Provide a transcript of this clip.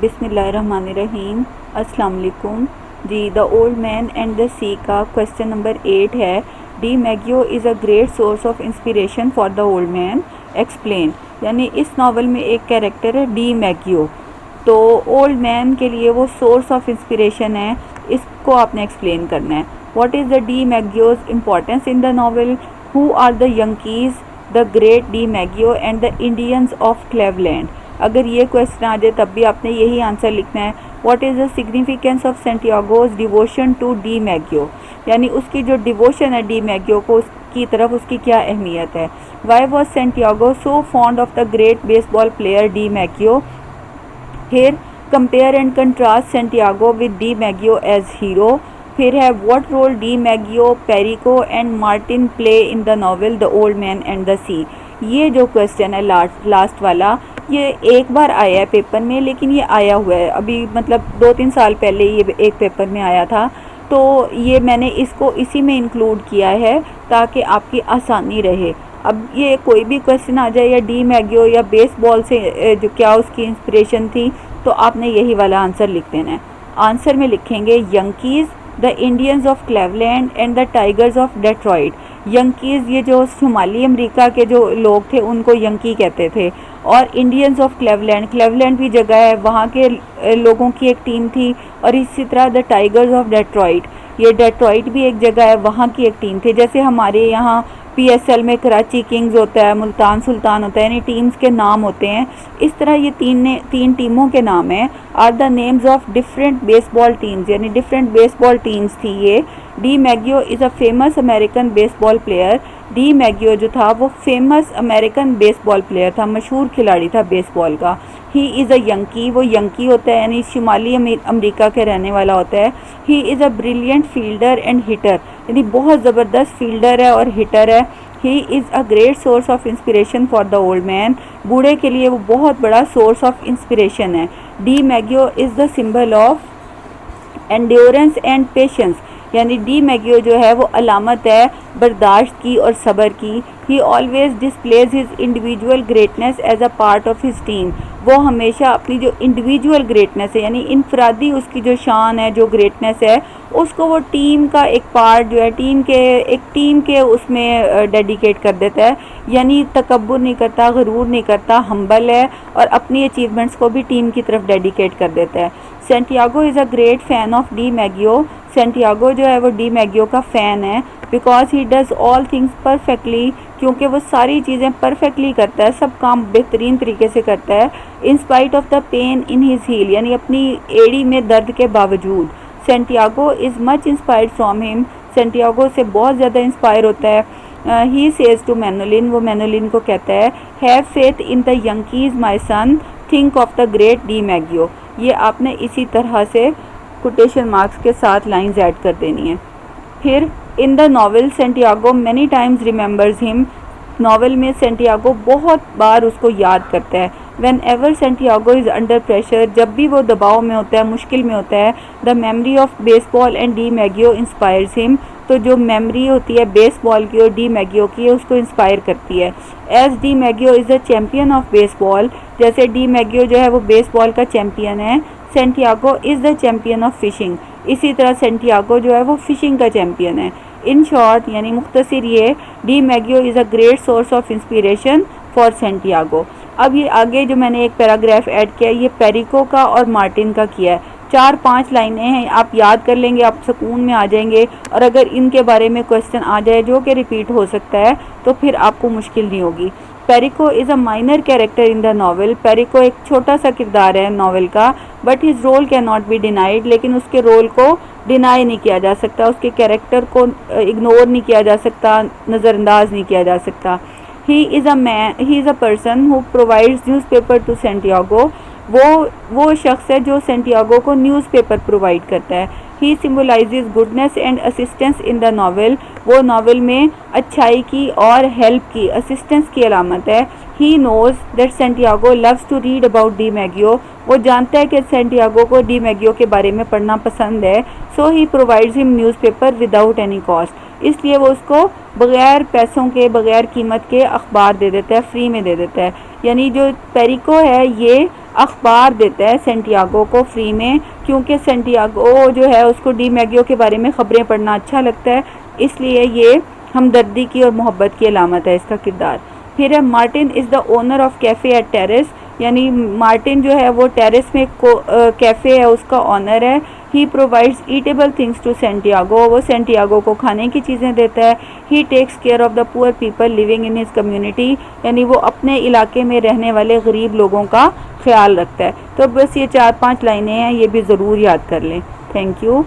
बिस्मिल्लाहिर्रहमानिर्रहीम। अस्सलाम वालेकुम जी। The old man and the sea का क्वेश्चन नंबर 8 है। DiMaggio is a great source of inspiration for the old man, explain. यानी इस नावल में एक कैरेक्टर है डी मैगियो, तो ओल्ड मैन के लिए वो सोर्स ऑफ इंस्पिरेशन है, इसको आपने एक्सप्लेन करना है। What is the DiMaggio's importance in the novel, who are the Yankees, the great DiMaggio and the Indians of Cleveland. अगर ये क्वेश्चन आ जाए तब भी आपने यही आंसर लिखना है। What is the significance of Santiago's devotion to DiMaggio, यानी उसकी जो डिवोशन है डी मैगियो को उसकी तरफ, उसकी क्या अहमियत है। Why was Santiago so fond of the great baseball player DiMaggio. फिर compare and contrast Santiago with DiMaggio as hero. फिर है what role DiMaggio, Perico and Martin play in the novel The old man and the Sea. ये जो question है last वाला, ये एक बार आया है पेपर में, लेकिन ये आया हुआ है अभी, मतलब 2-3 साल पहले ये एक पेपर में आया था, तो ये मैंने इसको इसी में इंक्लूड किया है ताकि आपकी आसानी रहे। अब ये कोई भी क्वेश्चन आ जाए या डी मैगियो या बेसबॉल से जो क्या उसकी इंस्पिरेशन थी, तो आपने यही वाला आंसर लिख देना है। आंसर में लिखेंगे Yankees, the Indians of Cleveland and the Tigers of Detroit. Yankees ये जो शुमाली अमेरिका के जो लोग थे उनको यंकी कहते थे, और इंडियंस ऑफ क्लेवलैंड, क्लेवलैंड भी जगह है, वहाँ के लोगों की एक टीम थी। और इसी तरह द टाइगर्स ऑफ डेट्रॉइट, ये डेट्रॉइट भी एक जगह है, वहाँ की एक टीम थी। जैसे हमारे यहाँ पीएसएल में कराची किंग्स होता है, मुल्तान सुल्तान होता है, यानी टीम्स के नाम होते हैं। इस तरह ये तीन टीमों के नाम हैं। Are the names of different baseball teams, यानी डिफरेंट बेसबॉल टीम्स थी ये। DiMaggio is a famous American baseball player. DiMaggio जो था वो फेमस अमेरिकन बेसबॉल प्लेयर था, मशहूर खिलाड़ी था बेसबॉल का। ही इज़ अ यंकी, वो यंकी होता है यानी शुमाली अमेरिका के रहने वाला होता है। He is a brilliant fielder and hitter, यानी बहुत ज़बरदस्त फील्डर है और हिटर है। He is a great source of inspiration for the old man, बूढ़े के लिए वो बहुत बड़ा सोर्स ऑफ इंस्पिरेशन है। DiMaggio is the symbol of endurance and patience, यानी डी मैगियो जो है वो अलामत है बर्दाश्त की और सब्र की। He always displays his individual greatness as a part of his team, वो हमेशा अपनी जो इंडिविजुअल ग्रेटनेस है, यानी इनफरादी उसकी जो शान है, जो ग्रेटनेस है, उसको वो टीम का एक पार्ट जो है, टीम के उसमें डेडिकेट कर देता है। यानी तकब्बुर नहीं करता, गरूर नहीं करता, हम्बल है और अपनी अचीवमेंट्स को भी टीम की तरफ डेडिकेट कर देता है। Santiago is a great fan of DiMaggio, Santiago जो है वो डी मैगियो का फ़ैन है। Because he does all things perfectly, क्योंकि वो सारी चीज़ें परफेक्टली करता है, सब काम बेहतरीन तरीके से करता है। In spite of the pain in his heel, यानी अपनी एड़ी में दर्द के बावजूद। Santiago is much inspired from him, Santiago से बहुत ज़्यादा इंस्पायर होता है। ही सेज टू मैनुलिन, वो मैनुलिन को कहता है, have faith in the Yankees my son, think of the great DiMaggio. ये आपने इसी तरह से कोटेशन मार्क्स के साथ लाइंस ऐड कर देनी है। फिर इन the novel Santiago many times remembers him, novel में सेंटियागो बहुत बार उसको याद करता है। When ever Santiago is under pressure, जब भी वो दबाव में होता है, मुश्किल में होता है, the memory of baseball and DiMaggio inspires him, तो जो मेमोरी होती है बेसबॉल की और डी मैगियो की, उसको इंस्पायर करती है। As DiMaggio is the champion of baseball, जैसे डी मैगियो जो है वो बेसबॉल का चैम्पियन है। Santiago is the champion of fishing, इसी तरह सेंटियागो जो है वो फिशिंग का चैम्पियन है। इन शॉर्ट, यानी मुख्तसर ये, DiMaggio is a great source of inspiration for Santiago. अब ये आगे जो मैंने एक पैराग्राफ ऐड किया है, ये पेरिको का और मार्टिन का किया है। 4-5 लाइनें हैं, आप याद कर लेंगे, आप सुकून में आ जाएंगे। और अगर इनके बारे में क्वेश्चन आ जाए जो कि रिपीट हो सकता है, तो फिर आपको मुश्किल नहीं होगी। Perico is a minor character in the novel, Perico एक छोटा सा किरदार है नावल का, but his role can not be denied, लेकिन उसके रोल को डिनाई नहीं किया जा सकता, उसके कैरेक्टर को इग्नोर नहीं किया जा सकता, नज़रअंदाज नहीं किया जा सकता। He is a person who provides newspaper to Santiago, वो शख्स है जो सेंटियागो को न्यूज़पेपर प्रोवाइड करता है। He symbolizes goodness and assistance in the novel, वो नावल में अच्छाई की और हेल्प की, असिस्टेंस की अलामत है। He knows that Santiago loves to read about DiMaggio, वो जानता है कि सेंटियागो को डी मैगियो के बारे में पढ़ना पसंद है। So he provides him newspaper without any cost, इसलिए वो उसको बग़ैर पैसों के, बग़ैर कीमत के अखबार दे देता है, फ्री में दे देता है। यानी जो पेरिको है ये अखबार देता है सेंटियागो को फ्री में, क्योंकि सेंटियागो जो है उसको डी मैगियो के बारे में ख़बरें पढ़ना अच्छा लगता है, इसलिए ये हमदर्दी की और मोहब्बत की अलामत है इसका किरदार। फिर है Martin is the owner of cafe at terrace, यानी मार्टिन जो है वो टेरेस में कैफ़े है उसका ऑनर है। He provides eatable things to Santiago, वो सेंटियागो को खाने की चीज़ें देता है। He takes care of the poor people living in his community, यानी वो अपने इलाके में रहने वाले गरीब लोगों का ख्याल रखता है। तो बस ये 4-5 लाइनें हैं, ये भी ज़रूर याद कर लें। Thank you.